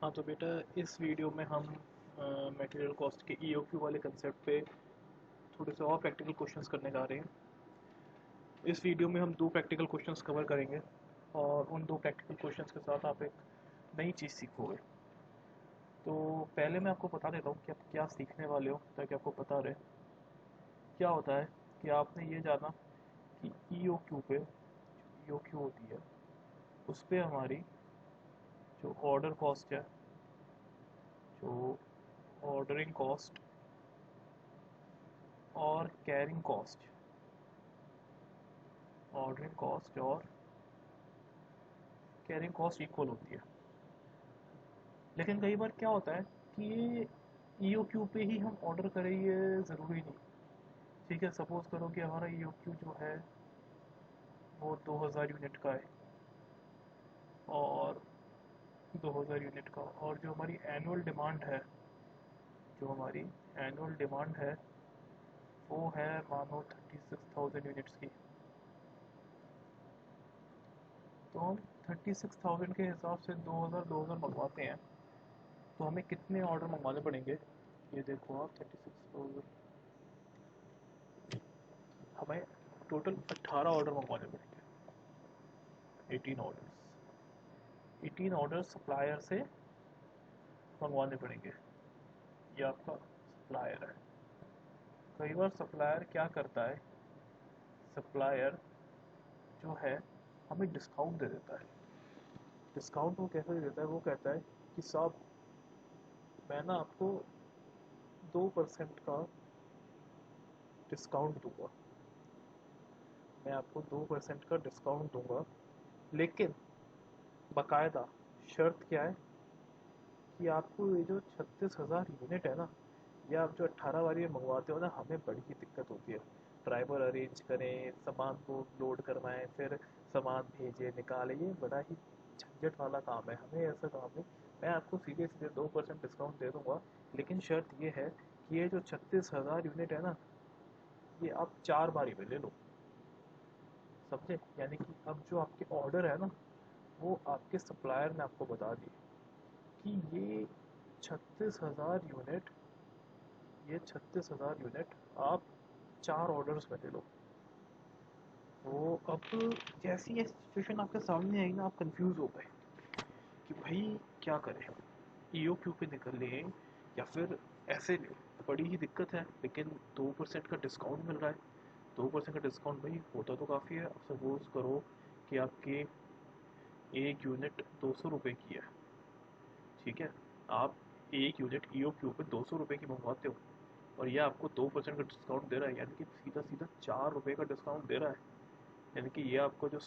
हाँ तो बेटा, इस वीडियो में हम मटेरियल कॉस्ट के ईओक्यू वाले कंसेप्ट पे थोड़े से और प्रैक्टिकल क्वेश्चंस करने जा रहे हैं। इस वीडियो में हम दो प्रैक्टिकल क्वेश्चंस कवर करेंगे और उन दो प्रैक्टिकल क्वेश्चंस के साथ आप एक नई चीज़ सीखोगे। तो पहले मैं आपको बता देता हूँ कि आप क्या सीखने वाले हो, ताकि आपको पता रहे क्या होता है। कि आपने ये जाना कि ईओक्यू पे ईओक्यू होती है, उस पर हमारी जो ऑर्डर कॉस्ट है, जो ऑर्डरिंग कॉस्ट और कैरिंग कॉस्ट, ऑर्डरिंग कॉस्ट और कैरिंग कॉस्ट इक्वल होती है। लेकिन कई बार क्या होता है कि ये ईओक्यू पे ही हम ऑर्डर करें, ये ज़रूरी नहीं। ठीक है, सपोज़ करो कि हमारा ईओक्यू जो है वो 2000 यूनिट का है, और 2000 यूनिट का, और जो हमारी एनुअल डिमांड है, जो हमारी एनुअल डिमांड है वो है मानो 36,000 यूनिट्स की। तो हम 36,000 के हिसाब से 2000 मंगवाते हैं, तो हमें कितने ऑर्डर मंगवाने पड़ेंगे? ये देखो आप, 36,000, हमें टोटल 18 ऑर्डर मंगवाने पड़ेंगे। 18 ऑर्डर्स, 18 ऑर्डर सप्लायर से मंगवाने पड़ेंगे। ये आपका सप्लायर है। कई बार सप्लायर क्या करता है, सप्लायर जो है हमें डिस्काउंट दे देता है। डिस्काउंट वो कैसे दे देता है? वो कहता है कि साहब, मैं ना आपको 2% का डिस्काउंट दूंगा, मैं आपको 2% का डिस्काउंट दूंगा, लेकिन बाकायदा शर्त क्या है कि आपको ये जो 36,000 यूनिट है ना, ये आप जो 18 वाली मंगवाते हो ना, हमें बड़ी ही दिक्कत होती है। ड्राइवर अरेंज करें, सामान को लोड करवाएं, फिर सामान भेजें निकालें, ये बड़ा ही झंझट वाला काम है। हमें ऐसा काम नहीं, मैं आपको सीधे सीधे 2% डिस्काउंट दे दूंगा, लेकिन शर्त ये है कि ये जो 36,000 यूनिट है ना, ये आप 4 बारी में ले लो। समझे? यानी कि अब जो आपके ऑर्डर है ना, वो आपके सप्लायर ने आपको बता दिए कि ये 36,000 यूनिट, ये 36,000 यूनिट आप 4 ऑर्डर्स में ले लो। तो अब जैसी ये सिचुएशन आपके सामने आई ना, आप कंफ्यूज हो गए कि भाई क्या करें, ईओक्यू पे निकल लें या फिर ऐसे लें। बड़ी ही दिक्कत है, लेकिन 2% का डिस्काउंट मिल रहा है। 2% का डिस्काउंट भाई होता तो काफ़ी है। अब सपोज करो कि आपकी एक यूनिट 200 रुपये की है। ठीक है, आप एक यूनिट ईओक्यू पे 200 रुपये की मंगवाते हो, और ये आपको 2% का डिस्काउंट दे रहा है, यानी कि सीधा सीधा 4 रुपये का डिस्काउंट दे रहा है। यानी कि ये आपको जो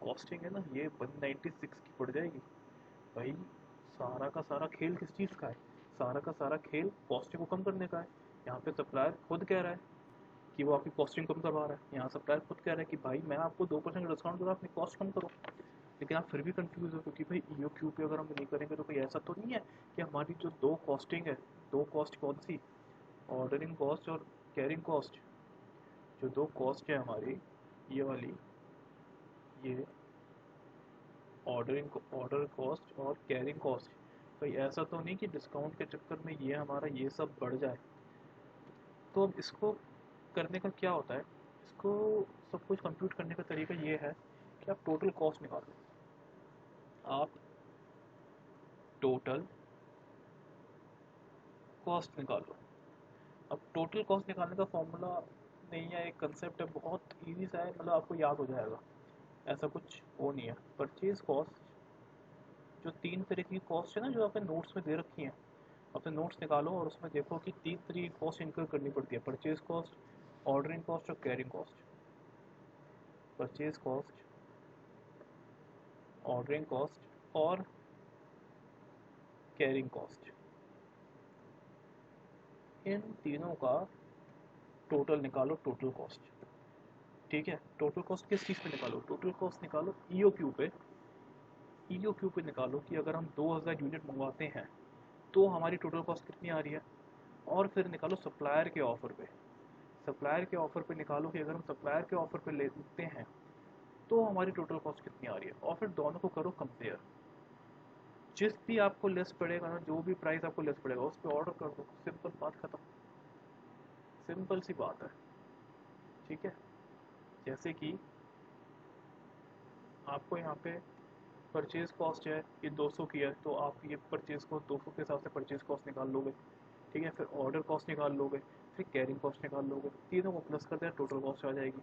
कॉस्टिंग है ना, ये 196 की पड़ जाएगी। भाई सारा का सारा खेल किस चीज़ का है? सारा का सारा खेल कॉस्टिंग को कम करने का है। यहाँ पे सप्लायर खुद कह रहा है कि वो आपकी कॉस्टिंग कम करवा रहा है, यहाँ सप्लायर खुद कह रहा है कि भाई मैं आपको 2% का डिस्काउंट दूंगा, अपनी कॉस्ट कम करो। लेकिन आप फिर भी कंफ्यूज हो, क्योंकि भाई ईओक्यू पे अगर हम नहीं करेंगे तो कोई ऐसा तो नहीं है कि हमारी जो दो कॉस्टिंग है, दो कॉस्ट कौन सी, ऑर्डरिंग कॉस्ट और कैरिंग कॉस्ट, जो दो कॉस्ट है हमारी, ये वाली, ये ऑर्डर कॉस्ट और कैरिंग कॉस्ट, भाई ऐसा तो नहीं कि डिस्काउंट के चक्कर में ये हमारा ये सब बढ़ जाए। तो अब इसको करने का क्या होता है, इसको सब कुछ कंप्यूट करने का तरीका ये है कि आप टोटल कॉस्ट निकालो। आप टोटल कॉस्ट निकालो। अब टोटल कॉस्ट निकालने का फॉर्मूला नहीं है, एक कंसेप्ट है, बहुत इजी सा है, मतलब आपको याद हो जाएगा। ऐसा कुछ वो नहीं है। परचेज कॉस्ट, जो 3 तरह की कॉस्ट है ना, जो आपने नोट्स में दे रखी हैं, अपने नोट्स निकालो और उसमें देखो कि 3 तरह की कॉस्ट इनकर करनी पड़ती है: परचेज कॉस्ट, ऑर्डरिंग कॉस्ट और carrying cost. Purchase cost, ordering cost और कैरिंग कॉस्ट, इन तीनों का टोटल निकालो, टोटल कॉस्ट। ठीक है, टोटल कॉस्ट किस चीज़ पे निकालो? टोटल कॉस्ट निकालो ईओक्यू पे। ईओक्यू पे निकालो कि अगर हम 2000 यूनिट मंगवाते हैं तो हमारी टोटल कॉस्ट कितनी आ रही है। और फिर निकालो सप्लायर के ऑफ़र पे। सप्लायर के ऑफ़र पे निकालो कि अगर हम सप्लायर के ऑफ़र पे लेते हैं तो हमारी टोटल कॉस्ट कितनी आ रही है, और फिर दोनों को करो कंपेयर। जिस भी आपको लेस पड़ेगा ना, जो भी प्राइस आपको लेस पड़ेगा उस पर ऑर्डर कर दो, सिंपल बात खत्म, सिंपल सी बात है। ठीक है, जैसे कि आपको यहाँ पे परचेज कॉस्ट है ये 200 की है, तो आप ये परचेज को 200 के हिसाब से परचेज कॉस्ट निकाल लोगे। ठीक है, फिर ऑर्डर कॉस्ट निकाल लोगे, फिर कैरिंग कॉस्ट निकाल लोगे, तीनों को प्लस कर देना, टोटल कॉस्ट आ जाएगी।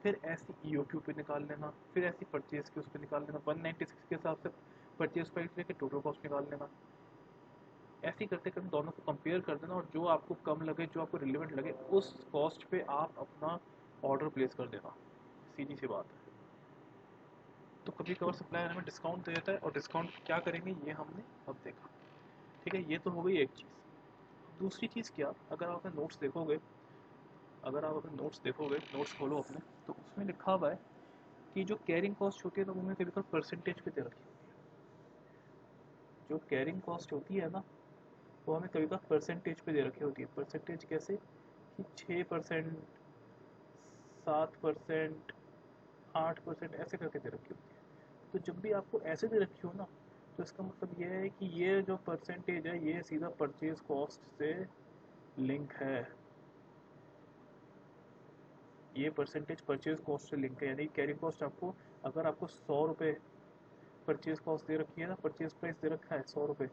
फिर ऐसी EOQ पे निकाल लेना, फिर ऐसी परचेज की उस पर निकाल लेना, 196 के हिसाब से परचेज प्राइस लेके टोटल कॉस्ट निकाल लेना। ऐसे ही करते करते दोनों को कंपेयर कर देना, और जो आपको कम लगे, जो आपको रिलेवेंट लगे, उस कॉस्ट पे आप अपना ऑर्डर प्लेस कर देना। सीधी सी बात है। तो कभी कभार सप्लायर हमें डिस्काउंट दे देता है, और डिस्काउंट क्या करेंगे ये हमने अब देखा। ठीक है, ये तो हो गई एक चीज़। दूसरी चीज़ क्या, अगर आप अपने नोट्स देखोगे, नोट्स खोलो अपने, तो उसमें लिखा हुआ है कि जो कैरिंग कॉस्ट होती है ना, वो हमें कभी कभी परसेंटेज पे दे रखी होती है। जो कैरिंग कॉस्ट होती है ना, वो हमें कभी कभी परसेंटेज पे दे रखी होती है। परसेंटेज कैसे कि 6%, 7%, 8% ऐसे करके दे रखी होती है। तो जब भी आपको ऐसे दे रखी हो ना, तो इसका मतलब ये है कि ये जो परसेंटेज है ये सीधा परचेज कॉस्ट से लिंक है। ये परसेंटेज परचेज कॉस्ट से लिंक है, यानी कैरी कॉस्ट आपको, अगर आपको 100 रुपये परचेज कॉस्ट दे रखी है ना, परचेज प्राइस दे रखा है 100 रुपये,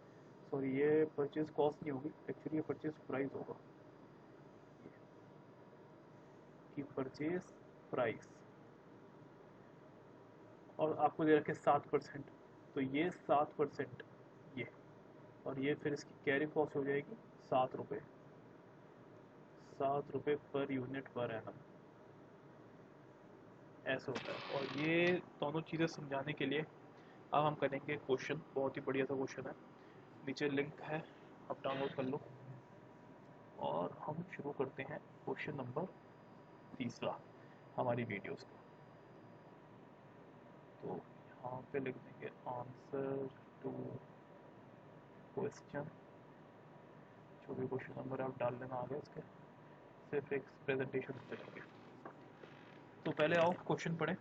सॉरी ये परचेज कॉस्ट नहीं होगी एक्चुअली, ये परचेज प्राइस होगा, कि परचेज प्राइस, और आपको दे रखे 7%, तो ये 7%, ये, और ये फिर इसकी कैरी कॉस्ट हो जाएगी 7 रुपये, 7 रुपये पर यूनिट पर एनम, ऐसा होता है। और ये दोनों चीज़ें समझाने के लिए अब हम करेंगे क्वेश्चन, बहुत ही बढ़िया सा क्वेश्चन है, नीचे लिंक है, आप डाउनलोड कर लो। और हम शुरू करते हैं क्वेश्चन नंबर तीसरा हमारी वीडियोस का। तो यहाँ पे लिख देंगे आंसर टू क्वेश्चन, जो भी क्वेश्चन नंबर आप डाल लेना आगे इसके, सिर्फ एक प्रेजेंटेशन चलेंगे। तो पहले आओ क्वेश्चन पढ़ें।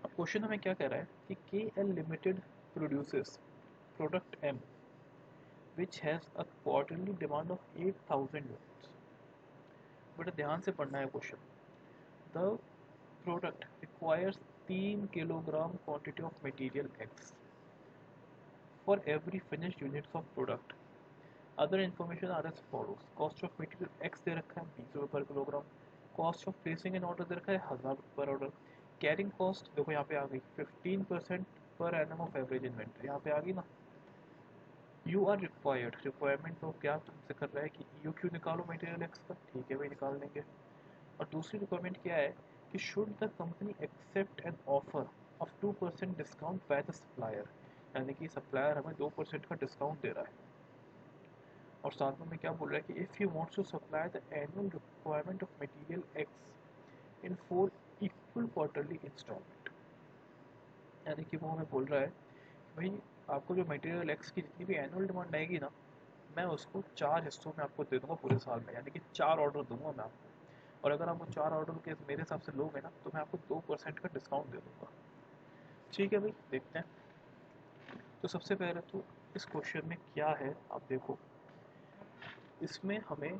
अब क्वेश्चन हमें क्या कह रहा है कि KL limited produces product M which has a quarterly demand of 8000 units। बेटा ध्यान से पढ़ना है question. The product requires 3 kilogram quantity of material X for every finished units of product. Other information are as follows. Cost of material X दे रखा है 20 रुपये per kilogram. Cost of placing an order दे रखा है 1000 पर order. Carrying cost देखो यहाँ पे आ गई 15% per annum of average inventory, यहाँ पे आ गई ना। यू आर रिक्वायर्ड, रिक्वायरमेंट तो क्या तुमसे कर रहा है कि EOQ निकालो मटेरियल X का, ठीक है भाई निकाल लेंगे। और दूसरी रिक्वायरमेंट क्या है कि should the company accept an offer of 2% discount by the supplier, यानी कि सप्लायर हमें 2% का डिस्काउंट दे रहा है। और साथ में क्या बोल रहा है कि if you wants to supply the annual requirement of material X in 4 equal quarterly instalment, यानी कि वो हमें बोल रहा है भाई आपको जो मटेरियल X की जितनी भी एनुअल डिमांड आएगी ना, मैं उसको 4 हिस्सों में आपको दे दूंगा पूरे साल में, यानी कि 4 ऑर्डर दूंगा मैं आपको। और अगर आप वो 4 ऑर्डर के मेरे हिसाब से लोगे ना, तो मैं आपको 2% का डिस्काउंट दे दूंगा। ठीक है भाई, देखते हैं। तो सबसे पहले तो इस क्वेश्चन में क्या है आप देखो, इसमें हमें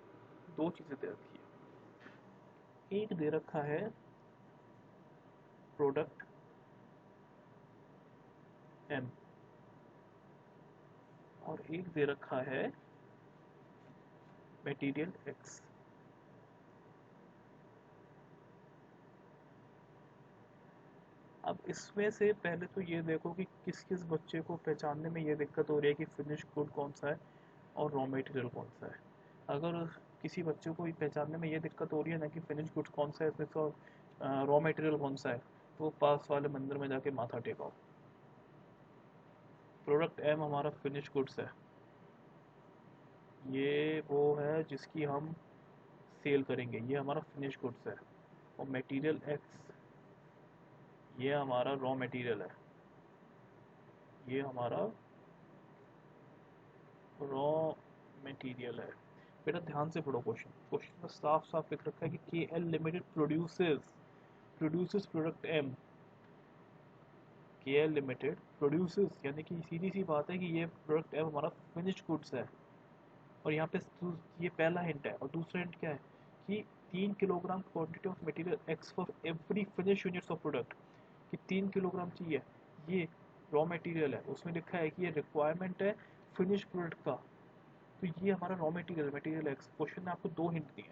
दो चीज़ें दे रखी है। एक दे रखा है प्रोडक्ट M, और एक दे रखा है मटेरियल X। अब इसमें से पहले तो ये देखो कि किस किस बच्चे को पहचानने में ये दिक्कत हो रही है कि फिनिश गुड कौन सा है और रॉ मटेरियल कौन सा है। अगर किसी बच्चे को पहचानने में ये दिक्कत हो रही है ना कि फिनिश गुड कौन सा है इसमें तो रॉ मटेरियल कौन सा है, तो पास वाले मंदिर में जाके माथा टेकाओ। प्रोडक्ट M हमारा फिनिश गुड्स है, ये वो है जिसकी हम सेल करेंगे, ये हमारा फिनिश गुड्स है। और मटेरियल X ये हमारा रॉ मटेरियल है, ये हमारा रॉ मटेरियल है। बेटा ध्यान से पढ़ो क्वेश्चन, क्वेश्चन में साफ साफ लिख रखा है कि KL limited produces product M के एल लिमिटेड प्रोड्यूसेस, यानी कि सीधी सी बात है कि ये प्रोडक्ट है हमारा फिनिश्ड गुड्स है। और यहाँ पे ये पहला हिंट है। और दूसरा हिंट क्या है कि 3 kilogram quantity of material x for every finish units of product, कि 3 किलोग्राम चाहिए, ये रॉ मटेरियल है, उसमें लिखा है कि ये रिक्वायरमेंट है फिनिश प्रोडक्ट का, तो ये हमारा रॉ मटेरियल एक्स। क्वेश्चन में आपको 2 हिंट दिए,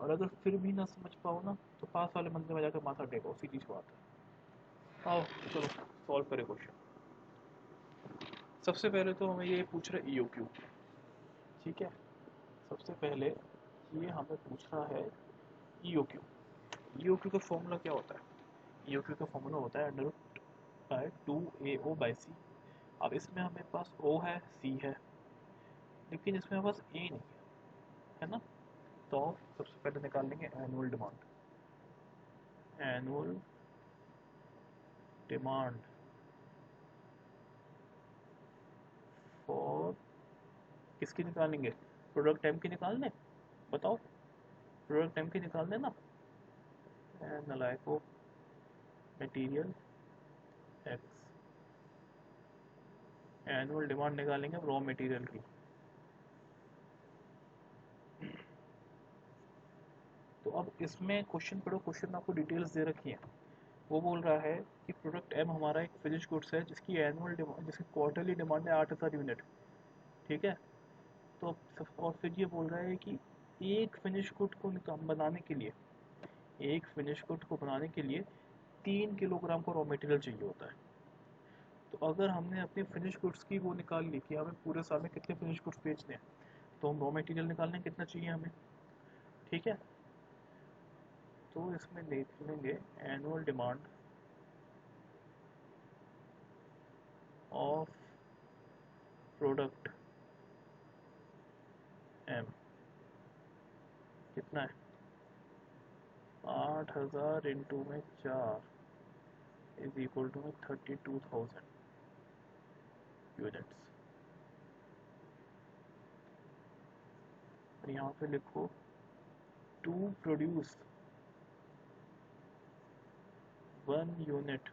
और अगर फिर भी ना समझ पाओ ना तो पास वाले मंदिर में जाकर माथा टेको, सीधी सी बात है। आओ चलो सॉल्व करें क्वेश्चन। सबसे पहले तो हमें ये पूछ रहा है ई ओ क्यू, ठीक है। सबसे पहले ये हमें पूछ रहा है ई ओ क्यू। ई ओ क्यू का फॉर्मूला क्या होता है? ई ओ क्यू का फॉर्मूला होता है under root by 2AO by C. अब इसमें हमें पास ओ है, सी है, लेकिन इसमें हमारे पास ए नहीं है ना। तो सबसे पहले निकाल लेंगे annual demand. Annual demand for किसकी निकालेंगे? प्रोडक्ट टाइम की निकालने, बताओ प्रोडक्ट टाइम की निकालने ना। नलायको मटेरियल एक्स, एनुअल डिमांड निकालेंगे रॉ मटेरियल की। तो अब इसमें क्वेश्चन पढ़ो, क्वेश्चन में आपको डिटेल्स दे रखी है। वो बोल रहा है कि प्रोडक्ट एम हमारा एक फिनिश गुड्स है जिसकी एनुअल डिमांड, जिसकी क्वार्टरली डिमांड है 8,000 यूनिट, ठीक है। तो और फिर ये बोल रहा है कि एक फिनिश गुड को बनाने के लिए, एक फिनिश गुड को बनाने के लिए 3 किलोग्राम का रॉ मटेरियल चाहिए होता है। तो अगर हमने अपने फिनिश गुड्स की वो निकाल ली कि हमें पूरे साल में कितने फिनिश गुड्स बेचने हैं, तो हम रॉ मटेरियल निकालने कितना चाहिए हमें, ठीक है। तो इसमें देख लेंगे annual demand of product M कितना है, 8,000 इंटू में 4 इज इक्वल टू में 32,000 यूनिट्स। और यहाँ पे लिखो to produce 1 unit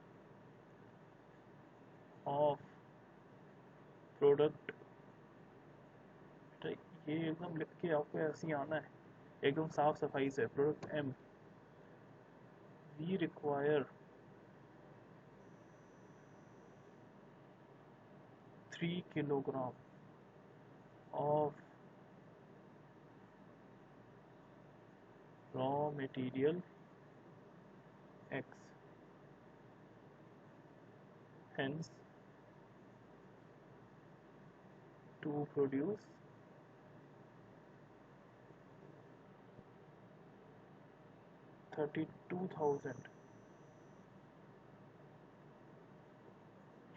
of product, ये एकदम लिख के आपको ऐसे ही आना है, एकदम साफ सफाई से। Product M, we require 3 kilogram of raw material X, hence to produce 32,000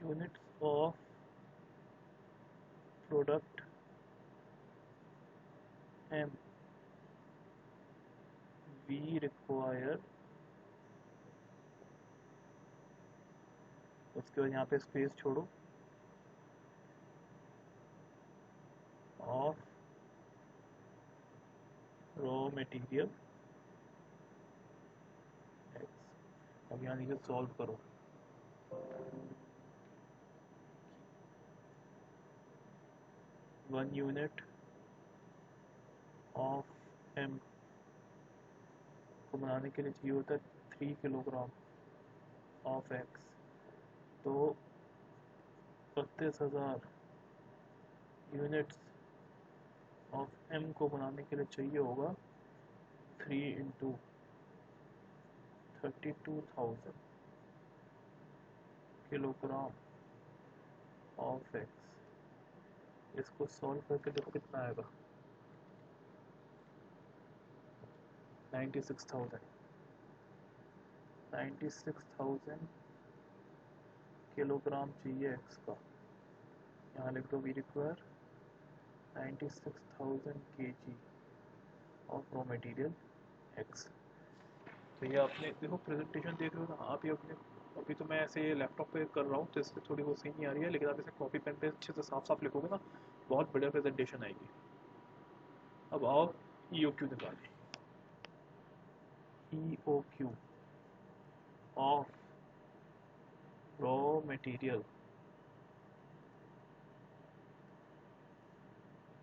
units of product M, we require, उसके बाद यहाँ पे स्पेस छोड़ो, ऑफ रॉ मटेरियल एक्स। अब यहाँ नीचे सॉल्व करो, 1 यूनिट ऑफ एम को बनाने के लिए चाहिए होता है 3 किलोग्राम ऑफ एक्स। तो 32,000 यूनिट्स ऑफ एम को बनाने के लिए चाहिए होगा 3 इंटू 32,000 किलोग्राम ऑफ एक्स। इसको सॉल्व करके देखो कितना आएगा, 96,000। 96,000 किलोग्राम चाहिए एक्स का। यहाँ लिख दो we require 96,000 kg of raw material X. तो ये आपने देखो प्रेजेंटेशन देख रहे हो ना आप, ये अपने अभी तो मैं ऐसे लैपटॉप पे कर रहा हूँ तो इससे थोड़ी बहुत सही नहीं आ रही है, लेकिन आप इसे कॉपी पेन पे अच्छे से साफ साफ लिखोगे ना, बहुत बढ़िया प्रेजेंटेशन आएगी। अब आओ ई ओ क्यू निकालें। E O Q of raw material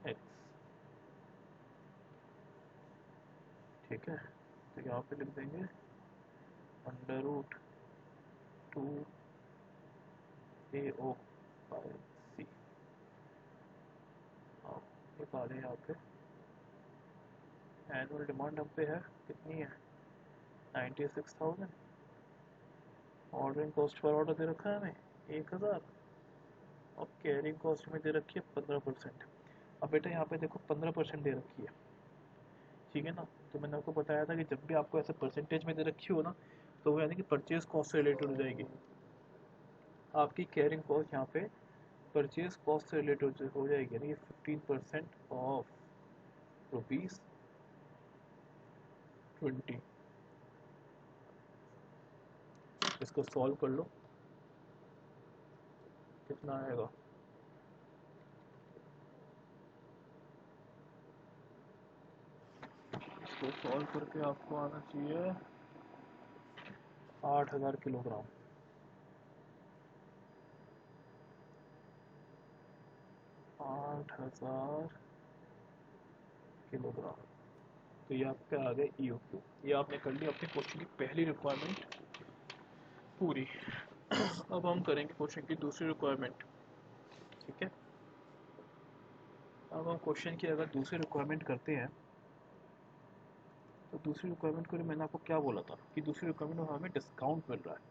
X, ठीक है। तो यहाँ पे लिख देंगे अंडर रूट 2 AO/C। आप निकालें यहाँ पे एनुअल डिमांड हम पे है कितनी है 96,000। ऑर्डरिंग कॉस्ट पर ऑर्डर दे रखा है हमें 1,000। अब कैरिंग कॉस्ट में दे रखी है 15%। अब बेटा यहाँ पे देखो 15% दे रखी है, ठीक है ना। तो मैंने आपको बताया था कि जब भी आपको ऐसे परसेंटेज में दे रखी हो ना, तो वो यानी कि परचेज कॉस्ट से रिलेटेड हो जाएगी। आपकी कैरिंग कॉस्ट यहाँ पे परचेज कॉस्ट से रिलेटेड हो जाएगी, यानी कि 15% ऑफ ₹20। इसको सॉल्व कर लो, कितना आएगा। इसको सॉल्व करके आपको आना चाहिए 8,000 किलोग्राम। 8,000 किलोग्राम। तो ये आपका आ गया EOQ। ये आपने कर ली अपने क्वेश्चन की पहली रिक्वायरमेंट पूरी। अब हम करेंगे क्वेश्चन की दूसरी रिक्वायरमेंट, ठीक है। अब हम क्वेश्चन की अगर दूसरी रिक्वायरमेंट करते हैं, तो दूसरी रिक्वायरमेंट के लिए मैंने आपको क्या बोला था कि दूसरी रिक्वायरमेंट में हमें डिस्काउंट मिल रहा है,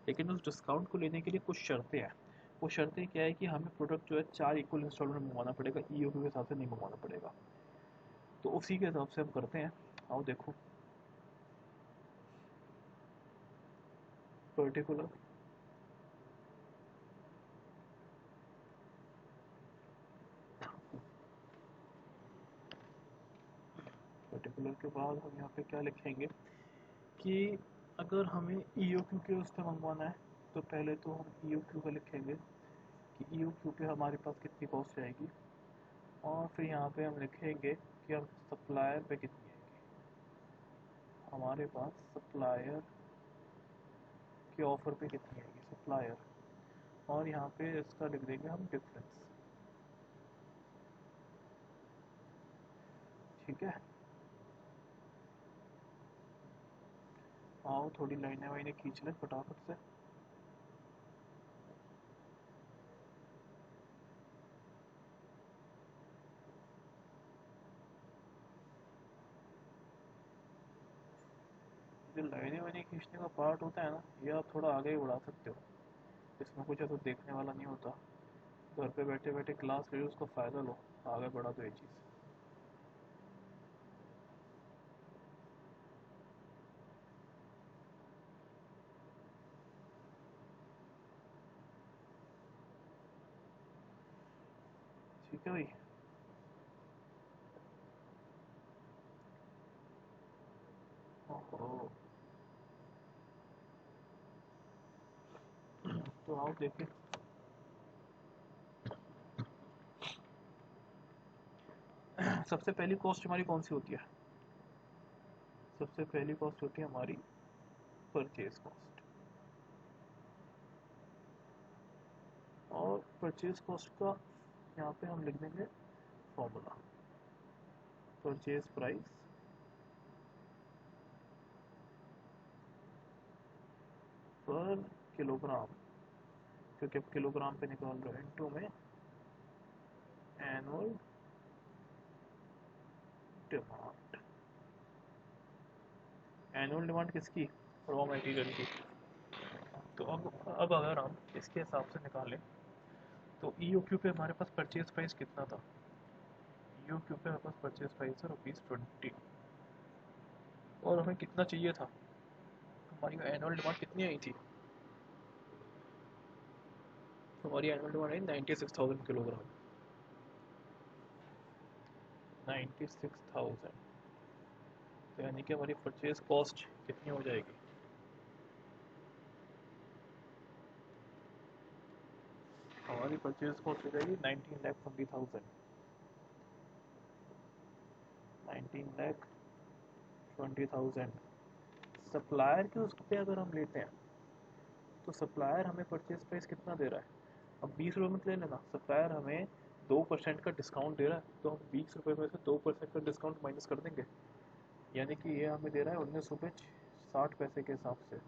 लेकिन उस डिस्काउंट को लेने के लिए कुछ शर्तें हैं। वो शर्तें क्या है कि हमें प्रोडक्ट जो है 4 इक्वल इंस्टॉलमेंट में मंगवाना पड़ेगा, EOQ के हिसाब से नहीं मंगवाना पड़ेगा। तो उसी के हिसाब से हम करते हैं। आओ देखो, पर्टिकुलर पर्टिकुलर के बाद हम यहाँ पे क्या लिखेंगे कि अगर हमें EOQ के उस पर मंगवाना है, तो पहले तो हम EOQ का लिखेंगे कि EOQ पे हमारे पास कितनी कॉस्ट आएगी, और फिर यहाँ पे हम लिखेंगे कि हम सप्लायर पे कितनी आएगी। हमारे पास सप्लायर के ऑफर पे कितनी आएगी सप्लायर, और यहाँ पे इसका लिख देंगे हम डिफरेंस, ठीक है। आओ थोड़ी लाइनें वाइनें खींच लें फटाफट से। जो लाइनें वाइनें खींचने का पार्ट होता है ना, ये आप थोड़ा आगे ही बढ़ा सकते हो, इसमें कुछ ऐसा देखने वाला नहीं होता। घर पे बैठे बैठे क्लास ले लो, उसका फ़ायदा लो, आगे बढ़ा दो ये चीज़। ठीक है भाई। ओहो, तो आओ देखें। सबसे पहली कॉस्ट हमारी कौन सी होती है, सबसे पहली कॉस्ट होती है हमारी परचेज कॉस्ट। और परचेज कॉस्ट का यहाँ पे हम लिख देंगे फॉर्मूला, परचेज प्राइस पर किलोग्राम, क्योंकि अब किलोग्राम पे निकाल रहे हैं, इनटू में एनुअल डिमांड। एनुअल डिमांड किसकी, रॉ मटेरियल की। तो अब अगर हम इसके हिसाब से निकालें, तो EOQ पे हमारे पास परचेज प्राइस कितना था, EOQ पे हमारे पास परचेज प्राइस है ₹20। और हमें कितना चाहिए था, हमारी एनुअल डिमांड कितनी आई थी, हमारी एनुअल डिमांड आई 96,000 किलोग्राम। 96,000, तो यानी कि हमारी परचेज कॉस्ट कितनी हो जाएगी, हमारी परचेज कॉस्ट हो जाएगी 19,20,000। 19,20,000 सप्लायर के उस पे अगर हम लेते हैं, तो सप्लायर हमें परचेज प्राइस कितना दे रहा है, अब 20 रुपये मत ले लेना, सप्लायर हमें 2% का डिस्काउंट दे रहा है, तो हम 20 रुपये में से 2% का डिस्काउंट माइनस कर देंगे, यानी कि ये हमें दे रहा है 19 रुपये 60 पैसे के हिसाब से,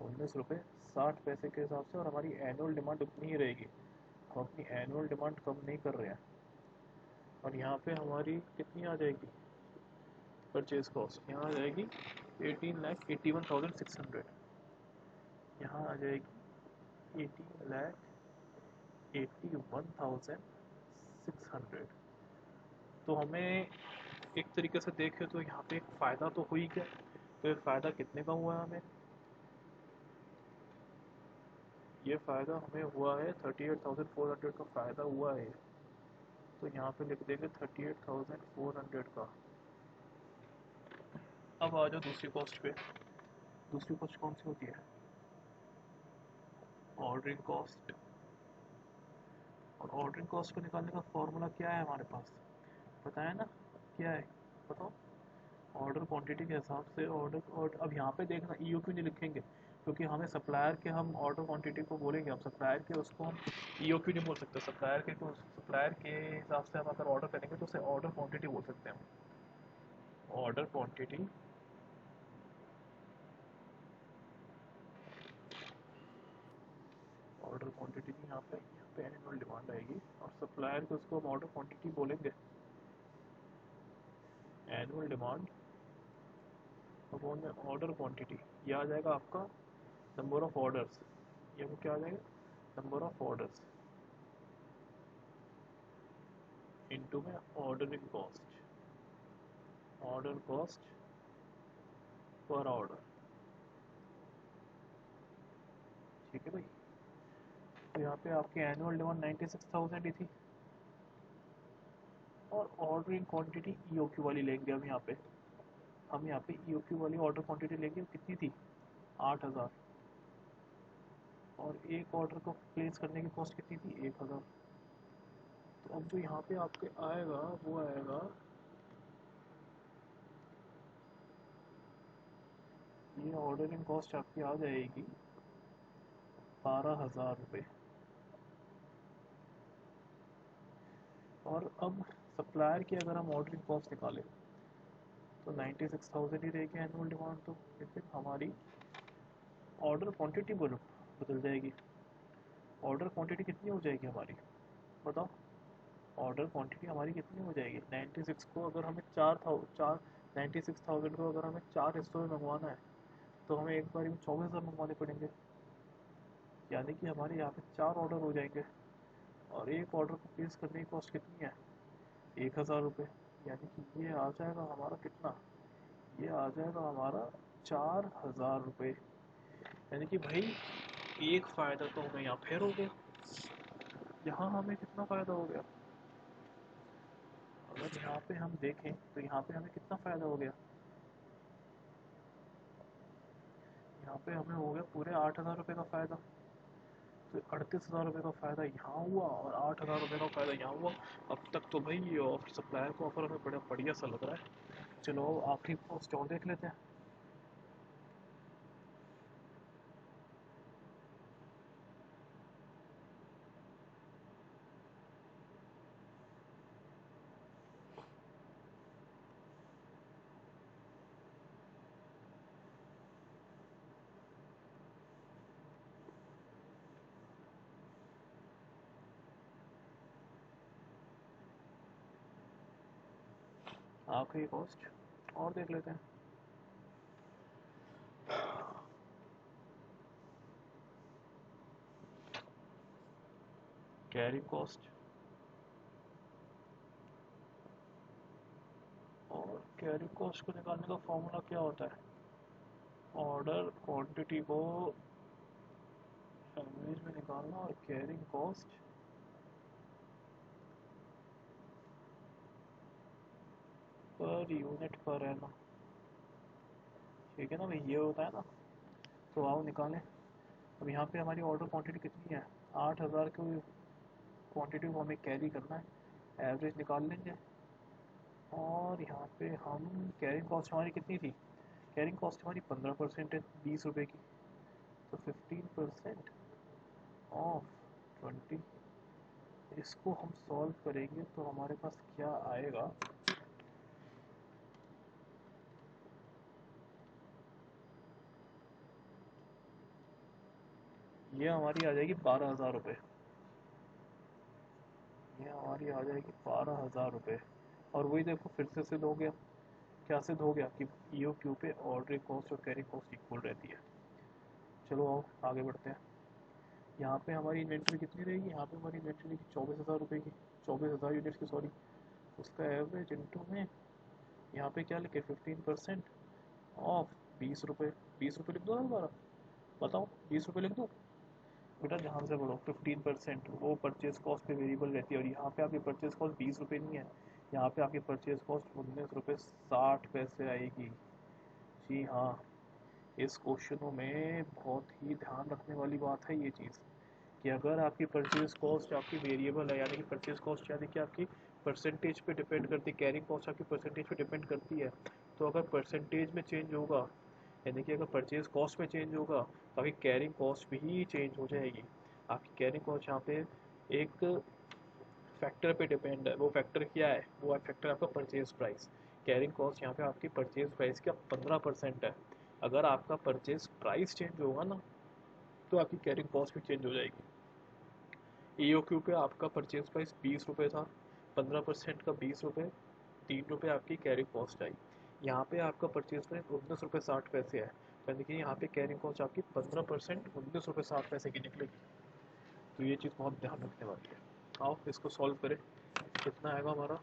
19 रुपये 60 पैसे के हिसाब से, और हमारी एनुअल डिमांड उतनी ही रहेगी, हम अपनी एनुअल डिमांड कम नहीं कर रहे हैं। और यहाँ पे हमारी कितनी आ जाएगी परचेज कॉस्ट, यहाँ आ जाएगी 18,81,600, यहाँ आ जाएगी 18,81,600। तो हमें एक तरीके से देखें तो यहाँ पे एक फ़ायदा तो हुई क्या, तो ये फ़ायदा कितने का हुआ है हमें, ये फ़ायदा हमें हुआ है 38,400 का फ़ायदा हुआ है, तो यहाँ पे लिख देंगे 38,400 का। अब आ जाओ दूसरी कॉस्ट पे, दूसरी कॉस्ट कौन सी होती है, ऑर्डरिंग कॉस्ट। और ऑर्डरिंग कॉस्ट को निकालने का फॉर्मूला क्या है हमारे पास, पता है ना, क्या है बताओ, ऑर्डर क्वांटिटी के हिसाब से ऑर्डर। अब यहाँ पे देखना ईओक्यू नहीं लिखेंगे, क्योंकि हमें सप्लायर के हम ऑर्डर क्वांटिटी को बोलेंगे, अब सप्लायर के उसको हम ईओक्यू नहीं बोल सकते, सप्लायर के हिसाब से हम अगर ऑर्डर करेंगे तो उसे ऑर्डर क्वांटिटी बोल सकते हैं हम, ऑर्डर क्वांटिटी। ऑर्डर क्वांटिटी की यहाँ पे एनुअल डिमांड आएगी, और सप्लायर के उसको हम ऑर्डर क्वांटिटी बोलेंगे, एनुअल डिमांड अपॉन में ऑर्डर क्वांटिटी, ये आ जाएगा आपका नंबर ऑफ ऑर्डर्स, ये वो क्या आ जाएगा नंबर ऑफ ऑर्डर्स इनटू में ordering cost, order cost per order, ठीक है भाई। तो यहाँ पे आपकी एनुअल डिमांड 96,000 ही थी, और ऑर्डरिंग क्वांटिटी ईओक्यू वाली लेंगे, हम यहाँ पे ईओक्यू वाली ऑर्डर क्वांटिटी लेंगे, कितनी थी 8,000, और एक ऑर्डर को प्लेस करने की कॉस्ट कितनी थी 1,000। तो अब जो यहाँ पे आपके आएगा वो आएगा, ये ऑर्डरिंग कॉस्ट आपकी आ जाएगी 12,000 रुपये। और अब सप्लायर की अगर हम ऑर्डरिंग कॉस्ट निकालें तो 96,000 ही रहेगी एनुअल डिमांड, तो लेकिन हमारी ऑर्डर क्वांटिटी बदल जाएगी, ऑर्डर क्वांटिटी कितनी हो जाएगी हमारी बताओ, ऑर्डर क्वांटिटी हमारी कितनी हो जाएगी, 96 को अगर हमें 96,000 को अगर हमें 4 हिस्सों में मंगवाना है, तो हमें एक बार में 24,000 मंगवाने पड़ेंगे, यानी कि हमारे यहाँ पे 4 ऑर्डर हो जाएंगे, और एक ऑर्डर को प्लेस करने की कॉस्ट कितनी है 1,000 रुपये, यानी कि ये आ जाएगा हमारा कितना, ये आ जाएगा हमारा 4,000 रुपये। यानी कि भाई एक फ़ायदा तो हमें यहाँ फिर हो गया, यहाँ हमें कितना फ़ायदा हो गया, अगर यहाँ पे हम देखें तो यहाँ पे हमें कितना फ़ायदा हो गया, यहाँ पे हमें हो गया पूरे 8,000 रुपये का फ़ायदा, तो 38,000 रुपये का फ़ायदा यहाँ हुआ और 8,000 रुपये का फ़ायदा यहाँ हुआ। अब तक तो भाई ये ऑफर सप्लायर का ऑफर हमें बड़ा बढ़िया सा लग रहा है। चलो आखिरी पोस्ट और देख लेते हैं। आखिरी पोस्ट और देख लेते हैं। कैरी कॉस्ट, और कैरी कॉस्ट को निकालने का फॉर्मूला क्या होता है, ऑर्डर क्वांटिटी को एवरेज में निकालना और कैरिंग कॉस्ट पर यूनिट पर रहना, ठीक है ना भाई, ये होता है ना। तो आओ निकालें। अब यहाँ पे हमारी ऑर्डर क्वांटिटी कितनी है 8,000 की क्वांटिटी को हमें कैरी करना है, एवरेज निकाल लेंगे। और यहाँ पे हम कैरिंग कॉस्ट हमारी कितनी थी, कैरिंग कॉस्ट हमारी 15% है 20 रुपये की, तो 15% ऑफ 20, इसको हम सॉल्व करेंगे तो हमारे पास क्या आएगा, ये हमारी आ जाएगी 12,000 रुपये। ये हमारी आ जाएगी 12,000 रुपये। और वही देखो फिर से सिद्ध हो गया। क्या सिद्ध हो गया कि EOQ पे ऑर्डरिंग कॉस्ट और कैरिंग कॉस्ट इक्वल रहती है। चलो आओ आगे बढ़ते हैं। यहाँ पे हमारी इन्वेंट्री कितनी रहेगी, यहाँ पे हमारी इन्वेंट्री रहेगी 24,000 रुपये की, 24,000 यूनिट्स की सॉरी। उसका एवरेज इंटू में यहाँ पे क्या लिखे 15% ऑफ 20 रुपये। 20 रुपये लिख दो ना दोबारा, बताओ 20 रुपये लिख दो बेटा, ध्यान से पढ़ो। 15% वो परचेज कॉस्ट पे वेरिएबल रहती है, और यहाँ पे आपकी परचेज कॉस्ट 20 रुपये नहीं है, यहाँ पे आपकी परचेज कॉस्ट 19 रुपये 60 पैसे आएगी। जी हाँ, इस क्वेश्चनों में बहुत ही ध्यान रखने वाली बात है ये चीज़, कि अगर आपकी परचेज कॉस्ट आपकी वेरिएबल है, यानी कि परचेज कॉस्ट यानी कि आपकी परसेंटेज पे डिपेंड करती है, कैरिंग कॉस्ट आपकी परसेंटेज पे डिपेंड करती है, तो अगर परसेंटेज में चेंज होगा, यानी कि अगर परचेज कॉस्ट में चेंज होगा तो आपकी कैरिंग कॉस्ट भी चेंज हो जाएगी। आपकी कैरिंग कॉस्ट यहाँ पे एक फैक्टर पे डिपेंड है, वो फैक्टर क्या है, वो फैक्टर आपका परचेज प्राइस। कैरिंग कॉस्ट यहाँ पे आपकी परचेज प्राइस का 15% है। अगर आपका परचेज प्राइस चेंज होगा ना, तो आपकी कैरिंग कॉस्ट भी चेंज हो जाएगी। EOQ पे आपका परचेज प्राइस 20 रुपये था, 15% का 20 रुपये, 3 रुपये आपकी कैरिंग कॉस्ट आई। यहाँ पे आपका परचेज प्राइस 19 रुपये 60 पैसे है, यानी कि यहाँ पे कैरिंग कॉस्ट आपकी 15% 19 रुपये 60 पैसे की निकलेगी। तो ये चीज़ बहुत ध्यान रखने वाली है। आओ इसको सॉल्व करें, कितना आएगा हमारा,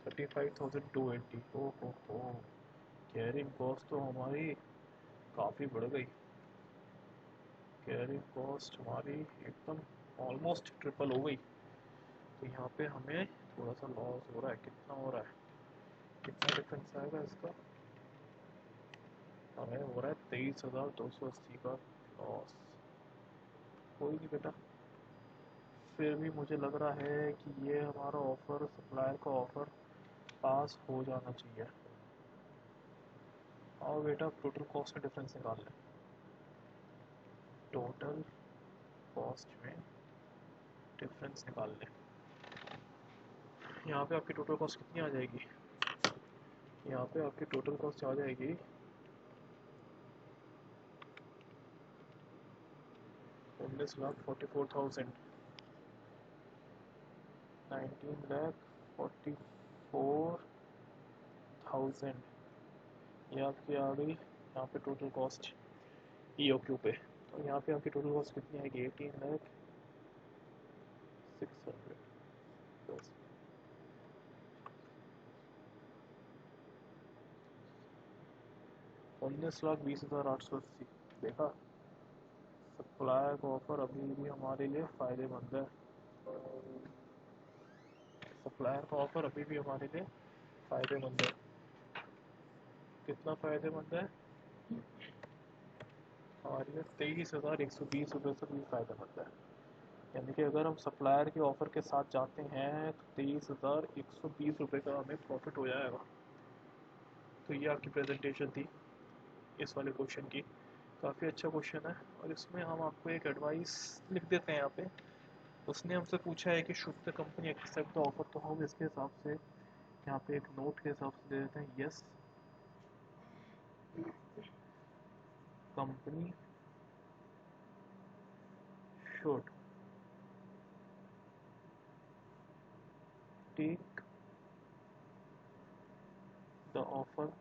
35,280। ओ हो, कैरिंग कॉस्ट तो हमारी काफ़ी बढ़ गई। कैरिंग कॉस्ट हमारी एकदम ऑलमोस्ट ट्रिपल हो गई। तो यहाँ पे हमें थोड़ा सा लॉस हो रहा है। कितना हो रहा है, कितना डिफरेंस आएगा इसका, हमें हो रहा है 23,280 का लॉस। कोई नहीं बेटा, फिर भी मुझे लग रहा है कि ये हमारा ऑफ़र, सप्लायर का ऑफ़र पास हो जाना चाहिए। और बेटा टोटल कॉस्ट में डिफरेंस निकाल लें। टोटल कॉस्ट में डिफरेंस निकाल लें। यहाँ पे आपकी टोटल कॉस्ट कितनी आ जाएगी, यहाँ पे आपकी टोटल कॉस्ट आ जाएगी 19,44,000, 19,44,000 ये आपकी आ गई यहाँ पे टोटल कॉस्ट EOQ पे। तो यहाँ पे आपकी टोटल कॉस्ट कितनी आएगी, 18,06,000। 19,20,880। देखा, सप्लायर का ऑफर अभी भी हमारे लिए फ़ायदेमंद है। सप्लायर का ऑफर अभी भी हमारे लिए फ़ायदेमंद है। कितना फ़ायदेमंद है हमारे लिए, 23,120 रुपये से भी फ़ायदेमंद है। यानी कि अगर हम सप्लायर के ऑफ़र के साथ जाते हैं तो 23,120 रुपये का हमें प्रॉफिट हो जाएगा। तो ये आपकी प्रेजेंटेशन थी इस वाले क्वेश्चन की। काफ़ी अच्छा क्वेश्चन है, और इसमें हम आपको एक एडवाइस लिख देते हैं यहाँ पे। उसने हमसे पूछा है कि should the company accept the offer, तो हम इसके हिसाब से यहाँ पे एक नोट के हिसाब से दे देते हैं, yes company should take the offer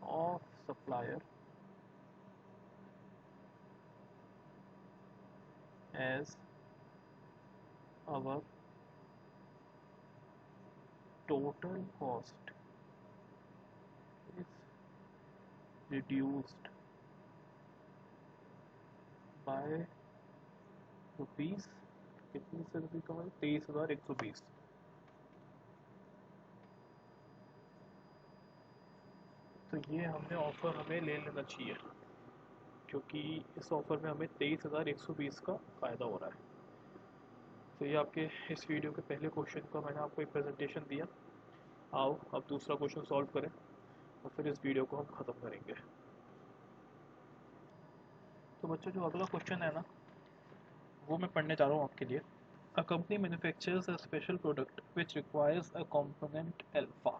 of supplier as our total cost is reduced by rupees, कितनी से रुपये कमाई, 23,120। तो ये हमने ऑफ़र हमें ले लेना चाहिए, क्योंकि इस ऑफ़र में हमें 23,120 का फ़ायदा हो रहा है। तो ये आपके इस वीडियो के पहले क्वेश्चन का मैंने आपको एक प्रेजेंटेशन दिया। आओ अब दूसरा क्वेश्चन सॉल्व करें और फिर इस वीडियो को हम ख़त्म करेंगे। तो बच्चों जो अगला क्वेश्चन है ना, वो मैं पढ़ने जा रहा हूँ आपके लिए। A company manufactures a special product which requires a component alpha.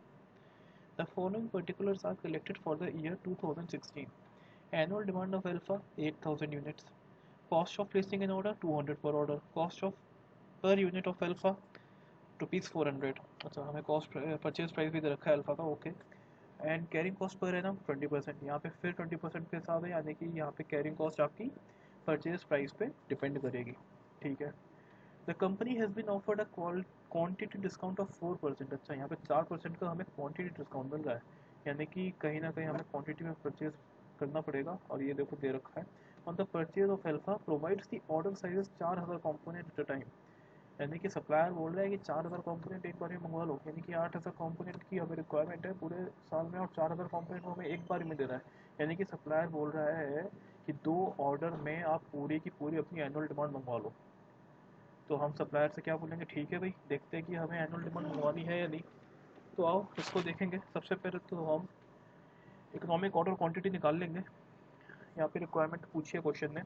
The following particulars are collected for the year 2016. Annual demand of alpha 8,000 units. Cost of placing an order 200 per order. Cost of per unit of alpha rupees 400। अच्छा, हमें cost purchase price भी दे रखा है alpha का, okay. And carrying cost per है ना 20%, यहाँ पे फिर 20% के साथ है, यानी कि यहाँ पे कैरिंग कॉस्ट आपकी परचेज प्राइस पे डिपेंड करेगी, ठीक है। The company has been offered a quantity discount of 4%। अच्छा, यहाँ पे 4% का हमें क्वांटिटी डिस्काउंट मिल रहा है, यानी कि कहीं ना कहीं हमें क्वांटिटी में परचेज करना पड़ेगा। और ये देखो दे रखा है, on the purchase of alpha provides the order size 4000 component at a time. यानी कि सप्लायर बोल रहा है कि 4000 कॉम्पोनेंट एक बार में मंगवा लो, यानी कि 8000 कॉम्पोनेंट की हमें रिक्वायरमेंट है पूरे साल में, और 4000 कॉम्पोनेंट हमें एक बार में दे रहा है। यानी कि सप्लायर बोल रहा है कि 2 ऑर्डर में आप पूरी की पूरी अपनी एनुअल डिमांड मंगवा लो। तो हम सप्लायर से क्या बोलेंगे, ठीक है भाई, देखते हैं कि हमें एनुअल डिमांड मंगवानी है या नहीं। तो आओ इसको देखेंगे। सबसे पहले तो हम इकोनॉमिक ऑर्डर क्वांटिटी निकाल लेंगे। यहाँ पे रिक्वायरमेंट पूछी है क्वेश्चन ने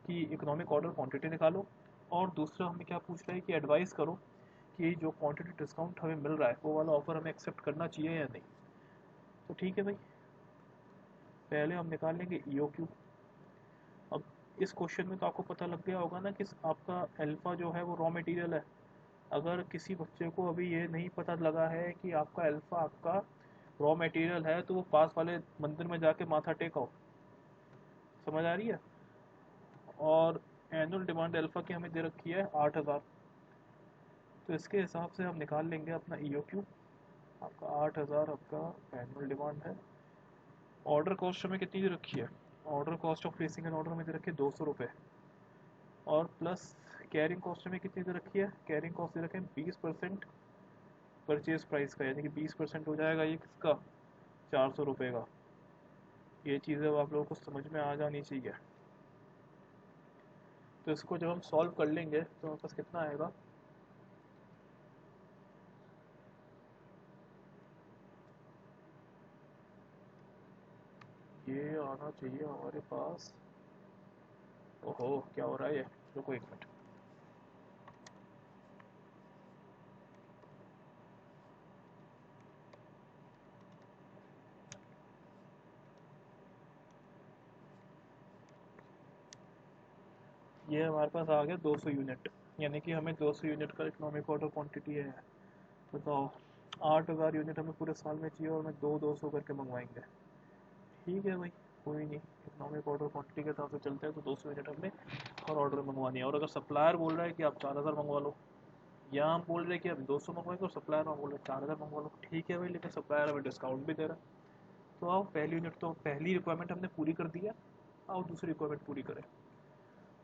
कि इकोनॉमिक ऑर्डर क्वांटिटी निकालो, और दूसरा हमें क्या पूछ रहा है कि एडवाइस करो कि जो क्वांटिटी डिस्काउंट हमें मिल रहा है वो वाला ऑफर हमें एक्सेप्ट करना चाहिए या नहीं। तो ठीक है भाई, पहले हम निकाल लेंगे EOQ। अब इस क्वेश्चन में तो आपको पता लग गया होगा ना कि आपका अल्फा जो है वो रॉ मटेरियल है। अगर किसी बच्चे को अभी ये नहीं पता लगा है कि आपका अल्फा आपका रॉ मटेरियल है, तो वो पास वाले मंदिर में जाके माथा टेको। समझ आ रही है। और एनुअल डिमांड अल्फा की हमें दे रखी है 8000। तो इसके हिसाब से हम निकाल लेंगे अपना EOQ। आपका 8000 आपका एनुअल डिमांड है। ऑर्डर कॉस्ट हमें कितनी दे रखी है, order cost of placing an order में दे रखी है 200 रुपये, और प्लस कैरिंग कॉस्ट हमें कितनी दे रखी है, कैरिंग कॉस्ट दे रखे हैं 20% परचेज प्राइस का, यानी कि 20% हो जाएगा ये किसका, 400 रुपये का। ये चीज़ें अब आप लोगों को समझ में आ जानी चाहिए। तो इसको जब हम सॉल्व कर लेंगे तो हमारे पास कितना आएगा, ये आना चाहिए हमारे पास। ओहो क्या हो रहा है ये, रुको एक मिनट। ये हमारे पास आ गया 200 यूनिट, यानी कि हमें 200 यूनिट का इकोनॉमिक ऑर्डर क्वांटिटी है। बताओ 8000 यूनिट हमें पूरे साल में चाहिए, और हमें 200 करके मंगवाएंगे। ठीक है भाई, कोई नहीं, इकोनॉमिक ऑर्डर क्वांटिटी के हिसाब से चलते हैं। तो 200 यूनिट हमने हर ऑर्डर में मंगवानी है। और अगर सप्लायर बोल रहा है कि आप 4000 मंगवा लो, या हम बोल रहे हैं कि हम 200 मंगवाएंगे और सप्लायर में बोल रहे हैं 4000 मंगवा लो, ठीक है भाई, लेकिन सप्लायर हमें डिस्काउंट भी दे रहा है। तो आओ पहली यूनिट तो पहली रिक्वायरमेंट हमने पूरी कर दिया, आओ दूसरी रिक्वायरमेंट पूरी करें।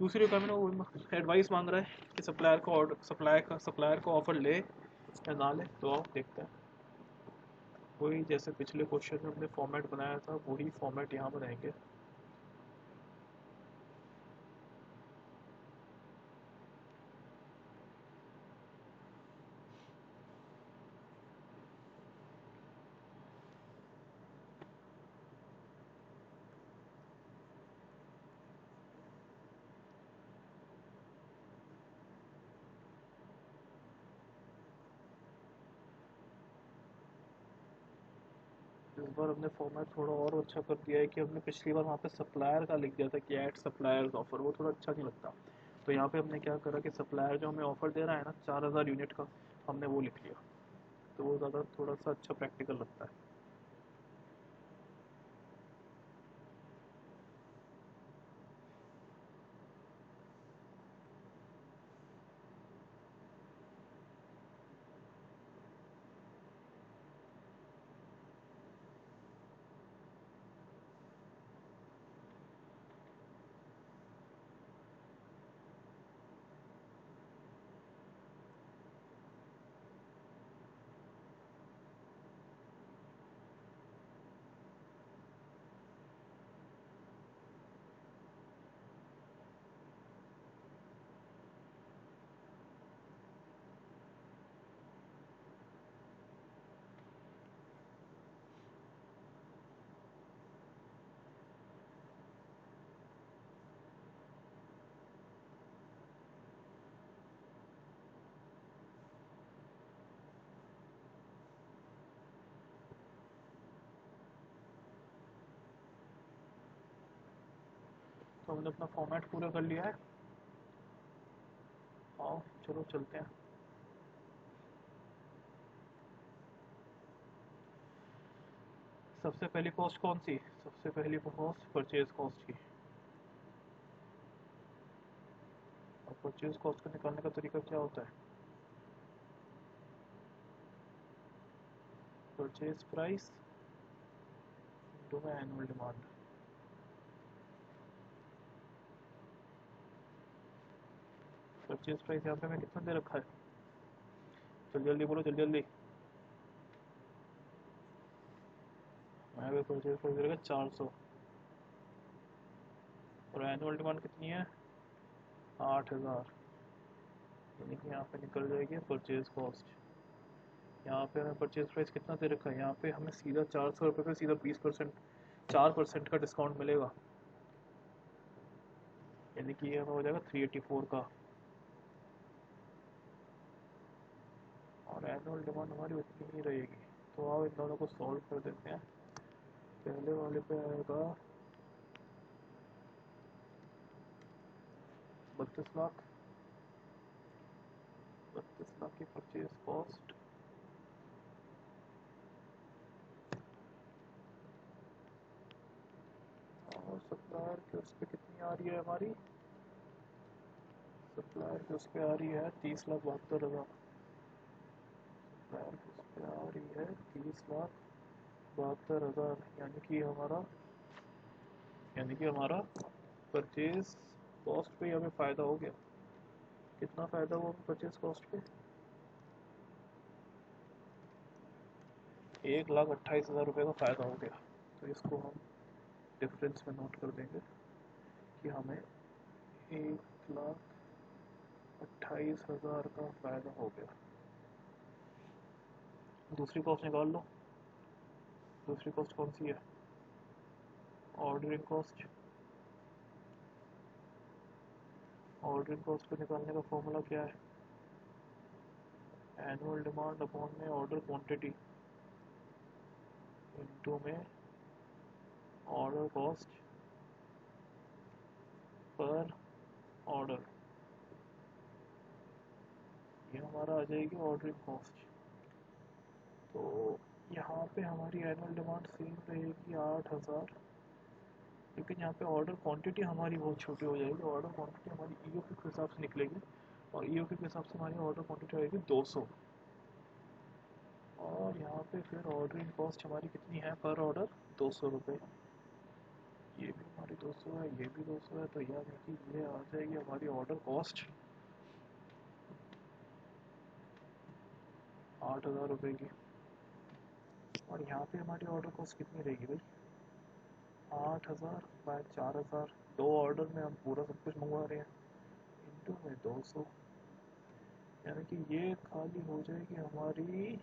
दूसरी रिक्वायरमेंट वो एडवाइस मांग रहा है कि सप्लायर का ऑफर ले या ना ले। तो आओ देखते हैं। वही जैसे पिछले क्वेश्चन में हमने फॉर्मेट बनाया था, वही फॉर्मेट यहाँ बनाएंगे। इस बार हमने फॉर्मेट थोड़ा और अच्छा कर दिया है कि हमने पिछली बार वहाँ पे सप्लायर का लिख दिया था कि ऐड सप्लायर्स ऑफर, वो थोड़ा अच्छा नहीं लगता। तो यहाँ पे हमने क्या करा कि सप्लायर जो हमें ऑफर दे रहा है ना 4000 यूनिट का, हमने वो लिख लिया। तो वो ज़्यादा थोड़ा सा अच्छा प्रैक्टिकल लगता है। हमने अपना फॉर्मेट पूरा कर लिया है। आओ चलो चलते हैं। सबसे पहली कॉस्ट कौन सी? सबसे पहली कॉस्ट परचेज कॉस्ट की। और परचेज कॉस्ट को निकालने का तरीका क्या होता है? परचेज प्राइस इनटू में एनुअल डिमांड। परचेज प्राइस यहाँ पे मैं कितना दे रखा है? जल्दी जल्दी बोलो, जल्दी जल्दी। मैं भी परचेज प्राइस दे रखा 400। और एनुअल डिमांड कितनी है? 8000। यानी कि यहाँ पे निकल जाएगी परचेज कॉस्ट। यहाँ पे हमें परचेज प्राइस कितना दे रखा है? यहाँ पे हमें सीधा 400 रुपये पे सीधा 20%, 4% का डिस्काउंट मिलेगा। यानी कि ये हमें हो जाएगा 384 का। और एनुअल डिमांड हमारी उतनी ही रहेगी। तो आओ इन दोनों को सॉल्व कर देते हैं। पहले वाले पे आएगा 32 लाख। 32 लाख की परचेज कॉस्ट और सप्लायर की उस पर कितनी आ रही है हमारी? सप्लायर की उस पर आ रही है 30,72,000। सप्लायर की उस पर आ रही है 30,72,000। यानी कि हमारा परचेज कॉस्ट पे हमें फ़ायदा हो गया। कितना फ़ायदा हुआ परचेज कॉस्ट पे? 1,28,000 रुपये का फ़ायदा हो गया। तो इसको हम डिफरेंस में नोट कर देंगे कि हमें 1,28,000 का फ़ायदा हो गया। दूसरी कॉस्ट निकाल लो। दूसरी कॉस्ट कौन सी है? Ordering cost. ऑर्डरिंग कॉस्ट को निकालने का फॉर्मूला क्या है? एनुअल डिमांड अपॉन में ऑर्डर क्वांटिटी इनटू में ऑर्डर कॉस्ट पर ऑर्डर। ये हमारा आ जाएगी ऑर्डरिंग कॉस्ट। तो यहाँ पे हमारी एनुअल डिमांड सेम रहेगी 8,000। लेकिन यहाँ पे ऑर्डर क्वांटिटी हमारी बहुत छोटी हो जाएगी। ऑर्डर क्वांटिटी हमारी ईओपी के हिसाब से निकलेगी और ईओपी के हिसाब से हमारी ऑर्डर क्वांटिटी आएगी 200। और यहाँ पे फिर ऑर्डरिंग कॉस्ट हमारी कितनी है पर ऑर्डर? 200 रुपये। ये भी हमारी 200 है, ये भी 200 है। तो यानी कि ये आ जाएगी हमारी ऑर्डर कॉस्ट 8,000 रुपये की। और यहाँ पे हमारी ऑर्डर कॉस्ट कितनी रहेगी भाई? 8,000 बाय 4,000। दो ऑर्डर में हम पूरा सब कुछ मंगवा रहे हैं। इंटू में 200। यानी कि ये खाली हो जाएगी हमारी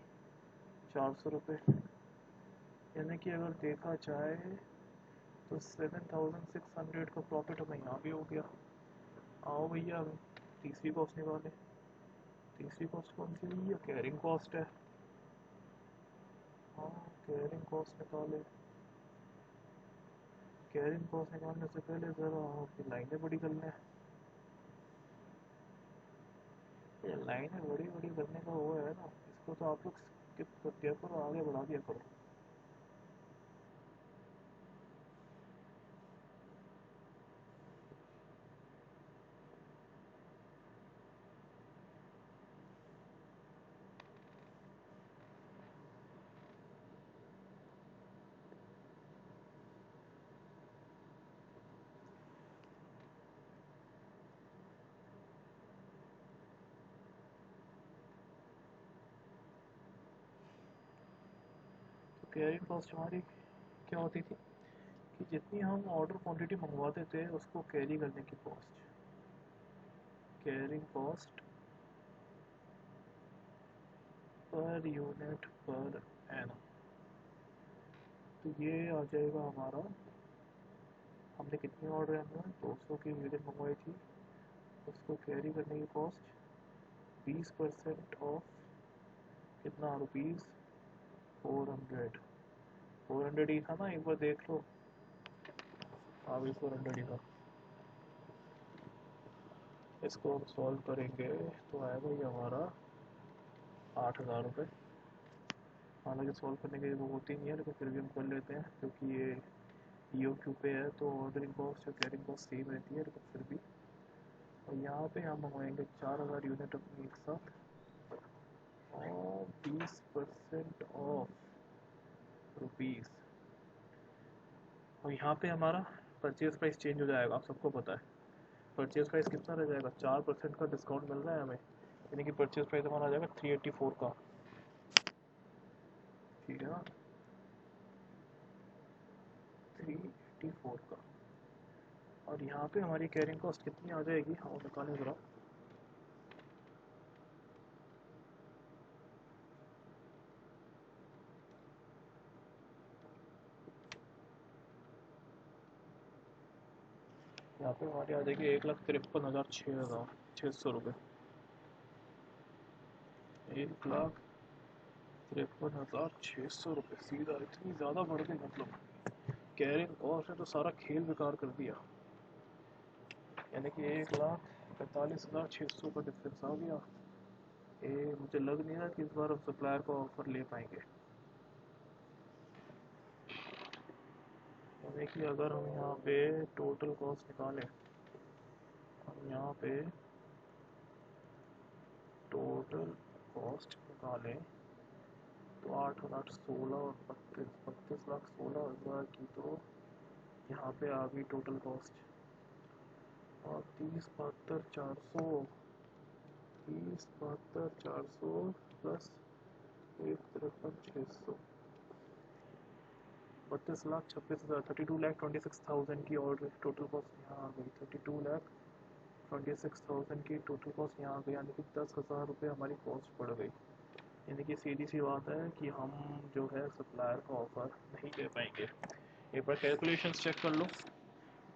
400 रुपये। यानी कि अगर देखा जाए तो 7,600 का प्रॉफिट हमें यहाँ भी हो गया। आओ भैया हमें तीसरी कॉस्ट निकालें। तीसरी कॉस्ट कौन सी है? कैरिंग कॉस्ट है। हाँ, कैरिंग कॉस्ट निकालें। कैरिंग कॉस्ट निकालने से पहले ज़रा आपकी लाइनें बड़ी कर लें। ये लाइनें बड़ी बड़ी करने का वो है ना, इसको तो आप लोग स्किप कर दिया करो, आगे बढ़ा दिया करो। तो कैरिंग कॉस्ट हमारी क्या होती थी कि जितनी हम ऑर्डर क्वांटिटी मंगवाते थे उसको कैरी करने की cost. Carrying cost per unit per annum. तो ये आ जाएगा हमारा, हमने कितनी ऑर्डर है? 200 की यूनिट मंगवाई थी। उसको कैरी करने की कॉस्ट 20% ऑफ कितना? रुपीज़ 400। 400 ही था ना, एक बार देख लो। हाँ भाई 400 ही था। इसको हम सॉल्व करेंगे तो आएगा ये हमारा 8,000 रुपये। हालांकि सॉल्व करने की वो होती नहीं है, लेकिन फिर भी हम कर लेते हैं क्योंकि ये EOQ पे है तो ऑर्डरिंग कॉस्ट और कैरिंग कॉस्ट सेम रहती है, लेकिन फिर भी। और यहाँ पे हम मंगवाएंगे 4,000 यूनिट अपनी एक साथ और 20% ऑफ रुपीज़। और यहाँ पे हमारा परचेज प्राइस चेंज हो जाएगा, आप सबको पता है। परचेज प्राइस कितना रह जाएगा, 4% का डिस्काउंट मिल रहा है हमें, यानी कि परचेज प्राइस हमारा आ जाएगा 384 का। ठीक है ना, 384 का। और यहाँ पे हमारी कैरिंग कॉस्ट कितनी आ जाएगी, हाँ निकालें ज़रा। यहाँ पे हमारी आ जाएगी 1,53,600 रुपये। 1,53,600 रुपये सीधा, इतनी ज़्यादा बढ़ गई मतलब। कैरिंग कॉस्ट ने तो सारा खेल बेकार कर दिया, यानी कि 1,45,600 का डिफरेंस आ गया। मुझे लग नहीं रहा कि इस बार हम सप्लायर का ऑफर ले पाएंगे। यानी कि अगर हम यहाँ पे टोटल कॉस्ट निकालें, हम यहाँ पे टोटल कॉस्ट निकालें तो 8,16 और 32,16,16,000 की तो यहाँ पे आ गई टोटल कॉस्ट। और 30,72,400, 30,72,400 प्लस 1,53,600, 32,26,000, 32,26,000 की और टोटल कॉस्ट यहाँ आ गई। 32,26,000 की टोटल कॉस्ट यहाँ आ गई, यानी कि 10,000 रुपये हमारी कॉस्ट बढ़ गई। यानी कि सीधी सी बात है कि हम जो है सप्लायर का ऑफ़र नहीं दे पाएंगे। एक बार कैलकुलेशंस चेक कर लो,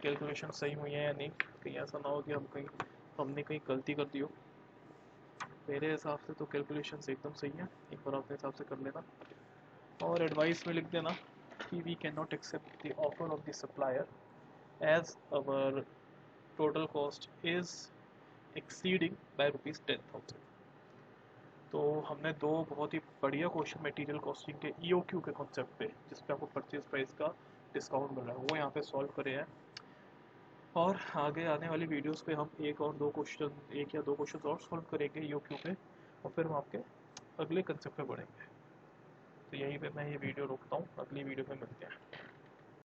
कैलकुलेशन सही हुई है या नहीं, कहीं ऐसा ना हो कि हमने कहीं गलती कर दी हो। मेरे हिसाब से तो कैलकुलेशंस एकदम सही है, एक बार अपने हिसाब से कर लेना और एडवाइस में लिख देना कि we can not accept the offer of the supplier as our total cost is exceeding by ₹10,000। तो हमने दो बहुत ही बढ़िया क्वेश्चन मटेरियल कॉस्टिंग के EOQ के कॉन्सेप्ट पे, जिस पे आपको परचेज प्राइस का डिस्काउंट मिल रहा है, वो यहाँ पे सॉल्व करे हैं। और आगे आने वाली वीडियोस पे हम एक या दो क्वेश्चन और सॉल्व करेंगे EOQ पे, और फिर हम आपके अगले कंसेप्ट पे बढ़ेंगे। तो यहीं पे मैं ये वीडियो रोकता हूँ, अगली वीडियो में मिलते हैं।